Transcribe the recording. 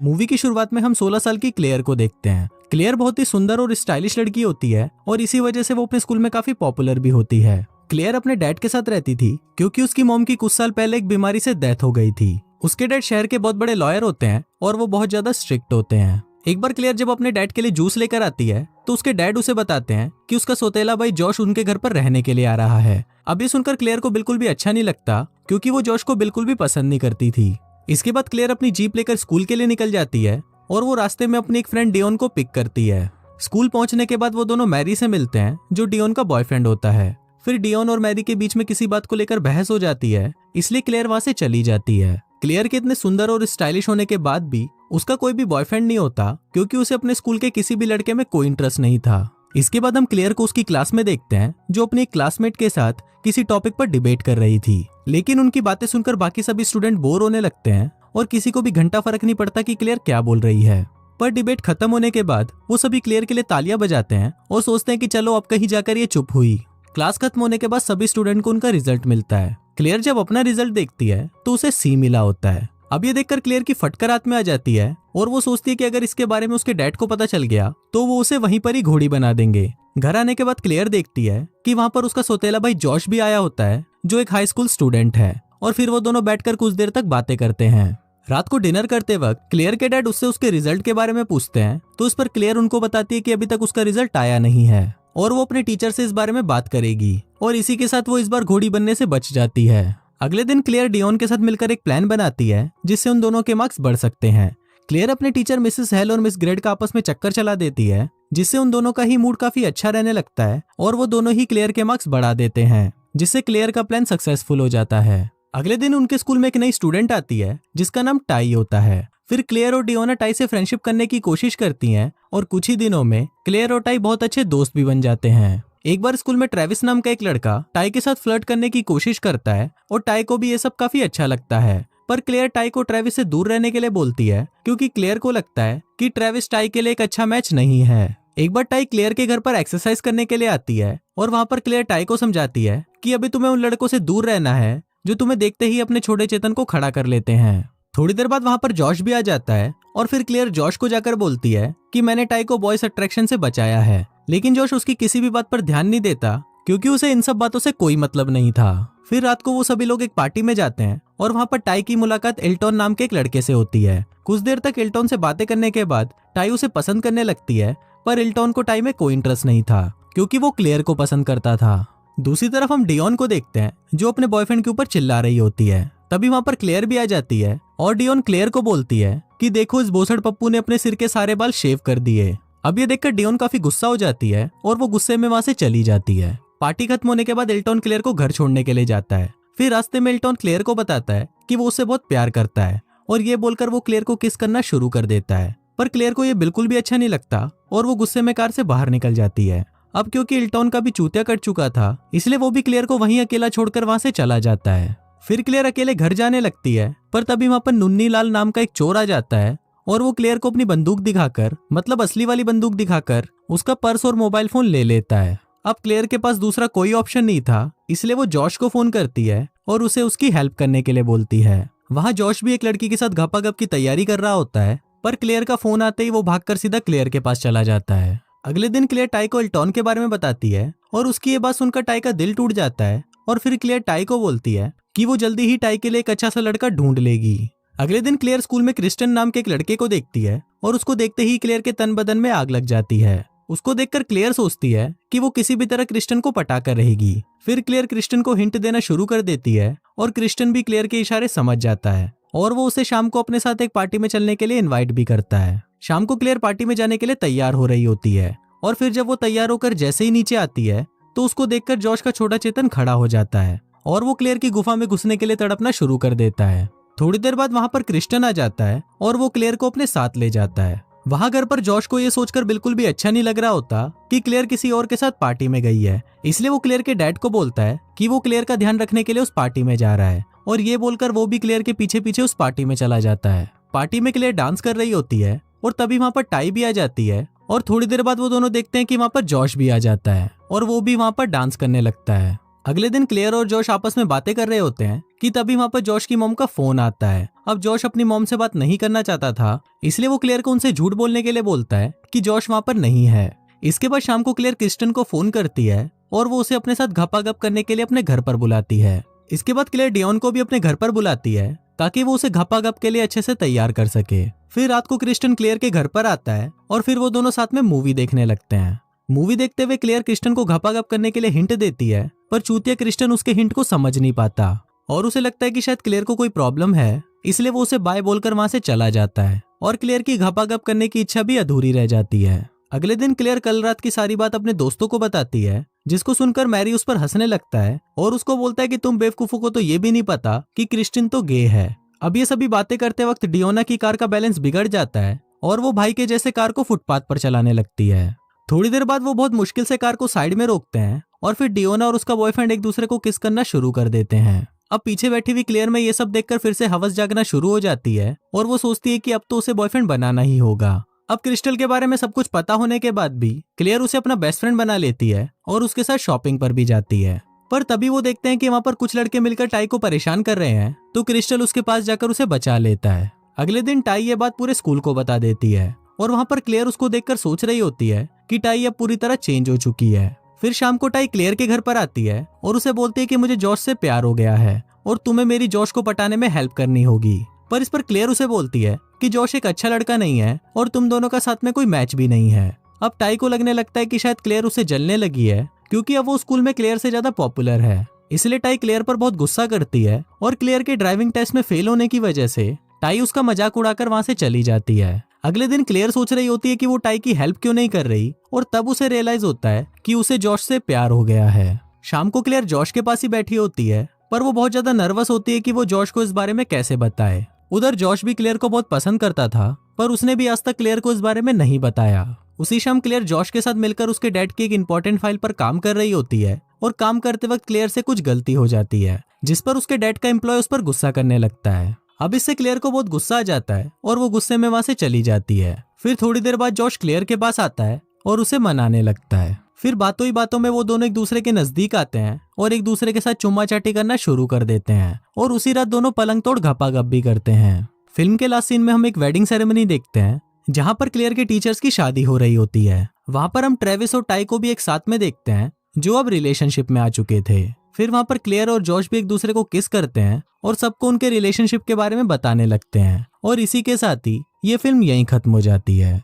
Movie की शुरुआत में हम 16 साल की क्लेयर को देखते हैं। क्लेयर बहुत ही सुंदर और स्टाइलिश लड़की होती है और इसी वजह से वो अपने स्कूल में काफी पॉपुलर भी होती है। क्लेयर अपने डैड के साथ रहती थी क्योंकि उसकी मॉम की कुछ साल पहले एक बीमारी से डेथ हो गई थी। उसके डैड शहर के बहुत बड़े लॉयर होते हैं और वो बहुत ज्यादा स्ट्रिक्ट होते हैं। एक बार क्लेयर जब अपने डैड के लिए जूस लेकर आती है तो उसके डैड उसे बताते हैं कि उसका सौतेला भाई जॉश उनके घर पर रहने के लिए आ रहा है। अब ये सुनकर क्लेयर को बिल्कुल भी अच्छा नहीं लगता क्योंकि वो जॉश को बिल्कुल भी पसंद नहीं करती थी। इसके बाद क्लेयर अपनी जीप लेकर स्कूल के लिए निकल जाती है और वो रास्ते में अपनी एक फ्रेंड डियोन को पिक करती है। स्कूल पहुंचने के बाद वो दोनों मैरी से मिलते हैं जो डियोन का बॉयफ्रेंड होता है। फिर डियोन और मैरी के बीच में किसी बात को लेकर बहस हो जाती है, इसलिए क्लेयर वहां से चली जाती है। क्लेयर के इतने सुंदर और स्टाइलिश होने के बाद भी उसका कोई भी बॉयफ्रेंड नहीं होता क्योंकि उसे अपने स्कूल के किसी भी लड़के में कोई इंटरेस्ट नहीं था। इसके बाद हम क्लेयर को उसकी क्लास में देखते हैं जो अपनी क्लासमेट के साथ किसी टॉपिक पर डिबेट कर रही थी, लेकिन उनकी बातें सुनकर बाकी सभी स्टूडेंट बोर होने लगते हैं और किसी को भी घंटा फर्क नहीं पड़ता कि क्लेयर क्या बोल रही है। पर डिबेट खत्म होने के बाद वो सभी क्लेयर के लिए तालियां बजाते हैं और सोचते हैं कि चलो अब कहीं जाकर ये चुप हुई। क्लास खत्म होने के बाद सभी स्टूडेंट को उनका रिजल्ट मिलता है। क्लेयर जब अपना रिजल्ट देखती है तो उसे सी मिला होता है। अब ये देखकर क्लेयर की फटकर हाथ में आ जाती है और वो सोचती है कि अगर इसके बारे में उसके डैड को पता चल गया तो वो उसे वहीं पर ही घोड़ी बना देंगे। घर आने के बाद क्लेयर देखती है कि वहां पर उसका सौतेला भाई जॉश भी आया होता है जो एक हाई स्कूल स्टूडेंट है और फिर वो दोनों बैठकर कुछ देर तक बातें करते हैं। रात को डिनर करते वक्त क्लेयर के डैड उससे उसके रिजल्ट के बारे में पूछते हैं तो इस पर क्लेयर उनको बताती है कि अभी तक उसका रिजल्ट आया नहीं है और वो अपने टीचर से इस बारे में बात करेगी और इसी के साथ वो इस बार घोड़ी बनने से बच जाती है। अगले दिन क्लेयर डियोन के साथ मिलकर एक प्लान बनाती है जिससे उन दोनों के मार्क्स बढ़ सकते हैं। क्लेयर अपने टीचर मिसेस हेल और मिस ग्रेड का आपस में चक्कर चला देती है जिससे उन दोनों का ही मूड काफी अच्छा रहने लगता है और वो दोनों ही क्लेयर के मार्क्स बढ़ा देते हैं जिससे क्लेयर का प्लान सक्सेसफुल हो जाता है। अगले दिन उनके स्कूल में एक नई स्टूडेंट आती है जिसका नाम टाई होता है। फिर क्लेयर और डियोना टाई से फ्रेंडशिप करने की कोशिश करती हैं और कुछ ही दिनों में क्लेयर और टाई बहुत अच्छे दोस्त भी बन जाते हैं। एक बार स्कूल में ट्रेविस नाम का एक लड़का टाई के साथ फ्लर्ट करने की कोशिश करता है और टाई को भी ये सब काफी अच्छा लगता है, पर क्लेयर टाई को ट्रेविस से दूर रहने के लिए बोलती है क्योंकि क्लेयर को लगता है कि ट्रेविस टाई के लिए एक अच्छा मैच नहीं है। एक बार टाई क्लेयर के घर पर एक्सरसाइज करने के लिए आती है और वहां पर क्लेयर टाई को समझाती है कि अभी तुम्हें उन लड़कों से दूर रहना है जो तुम्हें देखते ही अपने छोटे चेतन को खड़ा कर लेते हैं। थोड़ी देर बाद वहां पर जॉश भी आ जाता है और फिर क्लेयर जॉश को जाकर बोलती है कि मैंने टाई को बॉयज अट्रैक्शन से बचाया है, लेकिन जॉश उसकी किसी भी बात पर ध्यान नहीं देता क्योंकि उसे इन सब बातों से कोई मतलब नहीं था। फिर रात को वो सभी लोग एक पार्टी में जाते हैं और वहां पर टाई की मुलाकात एल्टॉन नाम के एक लड़के से होती है। कुछ देर तक एल्टॉन से बातें करने के बाद टाई उसे पसंद करने लगती है, पर एल्टॉन को टाई में कोई इंटरेस्ट नहीं था क्योंकि वो क्लेयर को पसंद करता था। दूसरी तरफ हम डियोन को देखते हैं जो अपने बॉयफ्रेंड के ऊपर चिल्ला रही होती है। तभी वहां पर क्लेयर भी आ जाती है और डियोन क्लेयर को बोलती है कि देखो इस बोसड़ पप्पू ने अपने सिर के सारे बाल शेव कर दिए। अब ये देखकर डियोन काफी गुस्सा हो जाती है और वो गुस्से में वहां से चली जाती है। पार्टी खत्म होने के बाद एल्टॉन क्लेयर को घर छोड़ने के लिए जाता है। फिर रास्ते में एल्टॉन क्लेयर को बताता है कि वो उससे बहुत प्यार करता है और ये बोलकर वो क्लेयर को किस करना शुरू कर देता है, पर क्लेयर को ये बिल्कुल भी अच्छा नहीं लगता और वो गुस्से में कार से बाहर निकल जाती है। अब क्योंकि एल्टॉन का भी चूतिया कट चुका था इसलिए वो भी क्लेयर को वहीं अकेला छोड़कर वहां से चला जाता है। फिर क्लेयर अकेले घर जाने लगती है, पर तभी वहां पर नुन्नी लाल नाम का एक चोर आ जाता है और वो क्लेयर को अपनी बंदूक दिखाकर, मतलब असली वाली बंदूक दिखाकर, उसका पर्स और मोबाइल फोन ले लेता है। अब क्लेयर के पास दूसरा कोई ऑप्शन नहीं था, इसलिए वो जॉश को फोन करती है और उसे उसकी हेल्प करने के लिए बोलती है। वहां जॉश भी एक लड़की के साथ गपागप की तैयारी कर रहा होता है, पर क्लेयर का फोन आते ही वो भागकर सीधा क्लेयर के पास चला जाता है। अगले दिन क्लेयर टाई को एल्टॉन के बारे में बताती है और उसकी ये बात सुनकर टाई का दिल टूट जाता है और फिर क्लेयर टाई को बोलती है कि वो जल्दी ही टाई के लिए एक अच्छा सा लड़का ढूंढ लेगी। अगले दिन क्लेयर स्कूल में क्रिस्टन नाम के एक लड़के को देखती है और उसको देखते ही क्लेयर के तन बदन में आग लग जाती है। उसको देखकर क्लेयर सोचती है कि वो किसी भी तरह क्रिस्टन को पटा कर रहेगी। फिर क्लेयर क्रिस्टन को हिंट देना शुरू कर देती है और क्रिस्टन भी क्लेयर के इशारे समझ जाता है और वो उसे शाम को अपने साथ एक पार्टी में चलने के लिए इनवाइट भी करता है। शाम को क्लेयर पार्टी में जाने के लिए तैयार हो रही होती है और फिर जब वो तैयार होकर जैसे ही नीचे आती है तो उसको देखकर जॉश का छोटा चेतन खड़ा हो जाता है और वो क्लेयर की गुफा में घुसने के लिए तड़पना शुरू कर देता है। थोड़ी देर बाद वहां पर क्रिस्टन आ जाता है और वो क्लेयर को अपने साथ ले जाता है। वहां घर पर जॉश को ये सोचकर बिल्कुल भी अच्छा नहीं लग रहा होता कि क्लेयर किसी और के साथ पार्टी में गई है, इसलिए वो क्लेयर के डैड को बोलता है कि वो क्लेयर का ध्यान रखने के लिए उस पार्टी में जा रहा है और ये बोलकर वो भी क्लेयर के पीछे पीछे उस पार्टी में चला जाता है। पार्टी में क्लेयर डांस कर रही होती है और तभी वहां पर टाई भी आ जाती है और थोड़ी देर बाद वो दोनों देखते हैं कि वहां पर जॉश भी आ जाता है और वो भी वहां पर डांस करने लगता है। अगले दिन क्लेयर और जॉश आपस में बातें कर रहे होते हैं कि तभी वहाँ पर जॉश की मॉम का फोन आता है। अब जॉश अपनी मॉम से बात नहीं करना चाहता था, इसलिए वो क्लेयर को उनसे झूठ बोलने के लिए बोलता है कि जॉश वहाँ पर नहीं है। इसके बाद शाम को क्लेयर क्रिस्टन को फोन करती है और वो उसे अपने साथ घपाघप करने के लिए अपने घर पर बुलाती है। इसके बाद क्लेयर डियोन को भी अपने घर पर बुलाती है ताकि वो उसे घपाघप के लिए अच्छे से तैयार कर सके। फिर रात को क्रिस्टन क्लेयर के घर पर आता है और फिर वो दोनों साथ में मूवी देखने लगते हैं। मूवी देखते हुए क्लेयर क्रिस्टन को घपाघप करने के लिए हिंट देती है, पर चूतिया क्रिस्टन उसके हिंट को समझ नहीं पाता और उसे लगता है कि शायद क्लेयर को कोई प्रॉब्लम है, इसलिए वो उसे बाय बोलकर वहां से चला जाता है और क्लेयर की घपाघप करने की इच्छा भी अधूरी रह जाती है। अगले दिन क्लेयर कल रात की सारी बात अपने दोस्तों को बताती है, जिसको सुनकर मैरी उस पर हंसने लगता है और उसको बोलता है कि तुम बेवकूफों को तो ये भी नहीं पता कि क्रिस्टिन तो गे है। अब ये सभी बातें करते वक्त डियोना की कार का बैलेंस बिगड़ जाता है और वो भाई के जैसे कार को फुटपाथ पर चलाने लगती है। थोड़ी देर बाद वो बहुत मुश्किल से कार को साइड में रोकते हैं और फिर डियोना और उसका बॉयफ्रेंड एक दूसरे को किस करना शुरू कर देते हैं। अब पीछे बैठी हुई क्लेयर में ये सब देखकर फिर से हवस जागना शुरू हो जाती है और वो सोचती है कि अब तो उसे बॉयफ्रेंड बनाना ही होगा। अब क्रिस्टल के बारे में सब कुछ पता होने के बाद भी क्लेयर उसे अपना बेस्ट फ्रेंड बना लेती है और उसके साथ शॉपिंग पर भी जाती है। पर तभी वो देखते हैं कि वहाँ पर कुछ लड़के मिलकर टाई को परेशान कर रहे हैं, तो क्रिस्टल उसके पास जाकर उसे बचा लेता है। अगले दिन टाई ये बात पूरे स्कूल को बता देती है और वहाँ पर क्लेयर उसको देखकर सोच रही होती है कि टाई अब पूरी तरह चेंज हो चुकी है। फिर शाम को टाई क्लेयर के घर पर आती है और उसे बोलती है कि मुझे जॉश से प्यार हो गया है और तुम्हें मेरी जॉश को पटाने में हेल्प करनी होगी। पर इस पर क्लेयर उसे बोलती है कि जॉश एक अच्छा लड़का नहीं है और तुम दोनों का साथ में कोई मैच भी नहीं है। अब टाई को लगने लगता है कि शायद क्लेयर उसे जलने लगी है, क्योंकि अब वो स्कूल में क्लेयर से ज्यादा पॉपुलर है। इसलिए टाई क्लेयर पर बहुत गुस्सा करती है और क्लेयर के ड्राइविंग टेस्ट में फेल होने की वजह से टाई उसका मजाक उड़ाकर वहां से चली जाती है। अगले दिन क्लेयर सोच रही होती है कि वो टाई की हेल्प क्यों नहीं कर रही और तब उसे रियलाइज होता है कि उसे जॉश से प्यार हो गया है। शाम को क्लेयर जॉश के पास ही बैठी होती है, पर वो बहुत ज्यादा नर्वस होती है कि वो जॉश को इस बारे में कैसे बताए। उधर जॉश भी क्लेयर को बहुत पसंद करता था, पर उसने भी आज तक क्लेयर को इस बारे में नहीं बताया। उसी शाम क्लेयर जॉश के साथ मिलकर उसके डैड की एक इंपॉर्टेंट फाइल पर काम कर रही होती है और काम करते वक्त क्लेयर से कुछ गलती हो जाती है, जिस पर उसके डैड का एम्प्लॉय उस पर गुस्सा करने लगता है। अब इससे क्लेयर को बहुत गुस्सा आ जाता है और वो गुस्से में वहां से चली जाती है। फिर थोड़ी देर बाद जॉश क्लेयर के पास आता है और उसे मनाने लगता है। फिर बातों ही बातों में वो दोनों एक दूसरे के नजदीक आते हैं और एक दूसरे के साथ चुम्मा चाटी करना शुरू कर देते हैं और उसी रात दोनों पलंग तोड़ घपाघप भी करते हैं। फिल्म के लास्ट सीन में हम एक वेडिंग सेरेमनी देखते हैं, जहाँ पर क्लेयर के टीचर्स की शादी हो रही होती है। वहाँ पर हम ट्रेविस और टाई को भी एक साथ में देखते हैं, जो अब रिलेशनशिप में आ चुके थे। फिर वहाँ पर क्लेयर और जॉश भी एक दूसरे को किस करते हैं और सबको उनके रिलेशनशिप के बारे में बताने लगते हैं और इसी के साथ ही ये फिल्म यहीं खत्म हो जाती है।